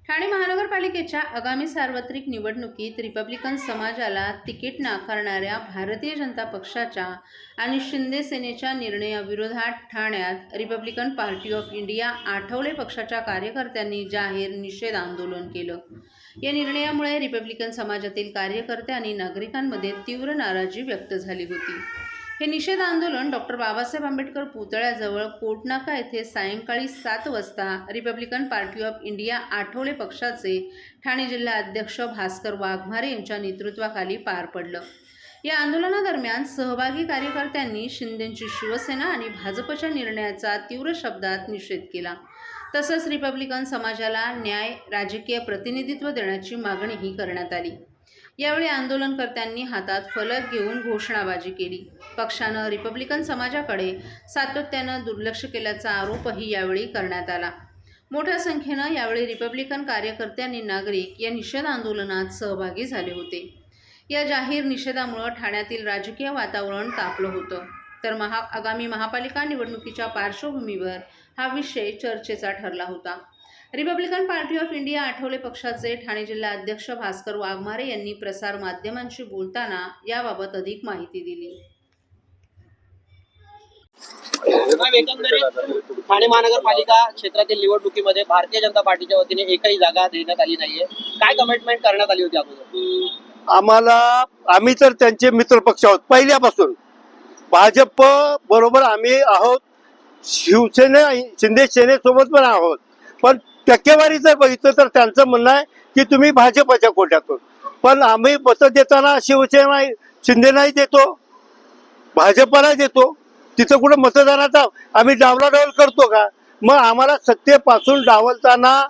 ठाणे महानगरपालिकेच्या आगामी सार्वत्रिक निवडणुकीत रिपब्लिकन समाजाला तिकीट नाकारणाऱ्या भारतीय जनता पक्षाच्या आणि शिंदे सेनेच्या निर्णयाविरोधात ठाण्यात Republican party of India Athawale पक्षाच्या कार्यकर्त्यांनी जाहीर निषेध आंदोलन केलं। या निर्णयामुळे रिपब्लिकन समाजातील कार्यकर्ते आणि नागरिकांमध्ये तीव्र नाराजी व्यक्त झाली होती। हे निषेध आंदोलन डॉक्टर बाबासाहेब आंबेडकर पुतळ्याजवळ कोटनाका येथे सायंकाळी 7 वाजता Republican party of India Athawale पक्षाचे ठाणे जिल्हा अध्यक्ष भास्कर वाघमारे यांच्या नेतृत्वाखाली पार पडलं। या आंदोलनादरम्यान सहभागी कार्यकर्त्यांनी शिंदेंची शिवसेना आणि भाजपच्या निर्णयाचा तीव्र शब्दात निषेध केला। तसंच रिपब्लिकन समाजाला न्याय, राजकीय प्रतिनिधित्व देण्याची मागणीही करण्यात आली। यावेळी आंदोलनकर्त्यांनी हातात फलक घेऊन घोषणाबाजी केली। पक्षानं रिपब्लिकन समाजाकडे सातत्यानं दुर्लक्ष केल्याचा आरोपही यावेळी करण्यात आला। मोठ्या संख्येनं यावेळी रिपब्लिकन कार्यकर्ते आणि नागरिक या निषेध आंदोलनात सहभागी झाले होते। या जाहीर निषेधामुळे ठाण्यातील राजकीय वातावरण तापलं होतं। तर आगामी महापालिका निवडणुकीच्या पार्श्वभूमीवर हा विषय चर्चेचा ठरला होता। Republican party of India Athawale पक्षाचे ठाणे जिल्हा अध्यक्ष भास्कर वाघमारे यांनी प्रसार माध्यमांशी बोलताना याबाबत अधिक माहिती दिली। ठाणे महानगरपालिका क्षेत्रातील निवडणुकीमध्ये भारतीय जनता पार्टीच्या वतीने एकही जागा देण्यात आली नाहीये, काय कमिटमेंट करण्यात आली होती अगोदर? आम्ही तर त्यांचे मित्र पक्ष आहोत पहिल्यापासून। भाजप बरोबर आम्ही आहोत, शिवसेना शिंदे सेनेसोबत पण आहोत, पण टक्केवारी जर बघितलं तर त्यांचं म्हणणं आहे की तुम्ही भाजपच्या कोट्यातून, पण आम्ही मत देताना शिवसेना शिंदेनाही देतो, भाजपला देतो। तिथं कुठं मतदानाचा आम्ही डावलाडावल करतो का? मग आम्हाला सत्तेपासून डावलताना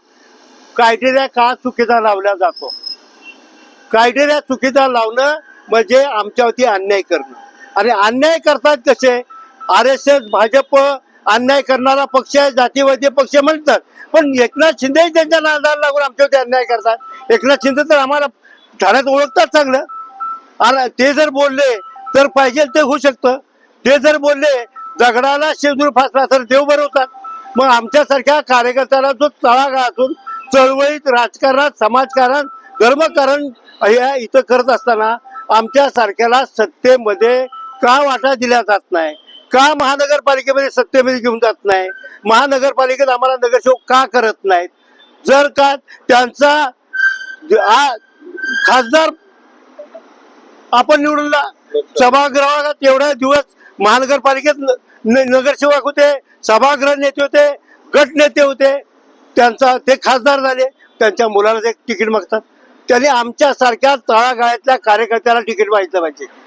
क्रायटेरिया का चुकीचा लावला जातो? क्रायटेरिया चुकीचा लावणं म्हणजे आमच्यावरती अन्याय करणं। आणि अन्याय करतात कसे? RSS भाजप अन्याय करणारा पक्ष आहे, जातीवादी पक्ष म्हणतात, पण एकनाथ शिंदे त्यांच्या नादाला लागून आमच्यावरती अन्याय करतात। एकनाथ शिंदे तर आम्हाला ठाण्यात ओळखतात चांगलं, आणि ते जर बोलले तर पाहिजे ते होऊ शकतं। ते जर बोलले दगडाला शेंदूर फासला तर देव भरवतात। मग आमच्यासारख्या कार्यकर्त्याला जो तळागाळातून चळवळीत, राजकारणात, समाजकारण, धर्मकारण इथं करत असताना आमच्यासारख्याला सत्तेमध्ये का वाटा दिला जात नाही? का महानगरपालिकेमध्ये सत्तेमध्ये घेऊन जात नाही? महानगरपालिकेत आम्हाला नगरसेवक का करत नाहीत? जर का त्यांचा खासदार आपण निवडूनला सभागृहात एवढ्या दिवस महानगरपालिकेत नगरसेवक होते, सभागृह नेते होते, गट नेते होते, त्यांचा ते खासदार झाले, त्यांच्या मुलाला ते तिकीट मागतात। त्यांनी आमच्या सारख्या तळागाळातल्या कार्यकर्त्याला तिकीट मागितलं पाहिजे।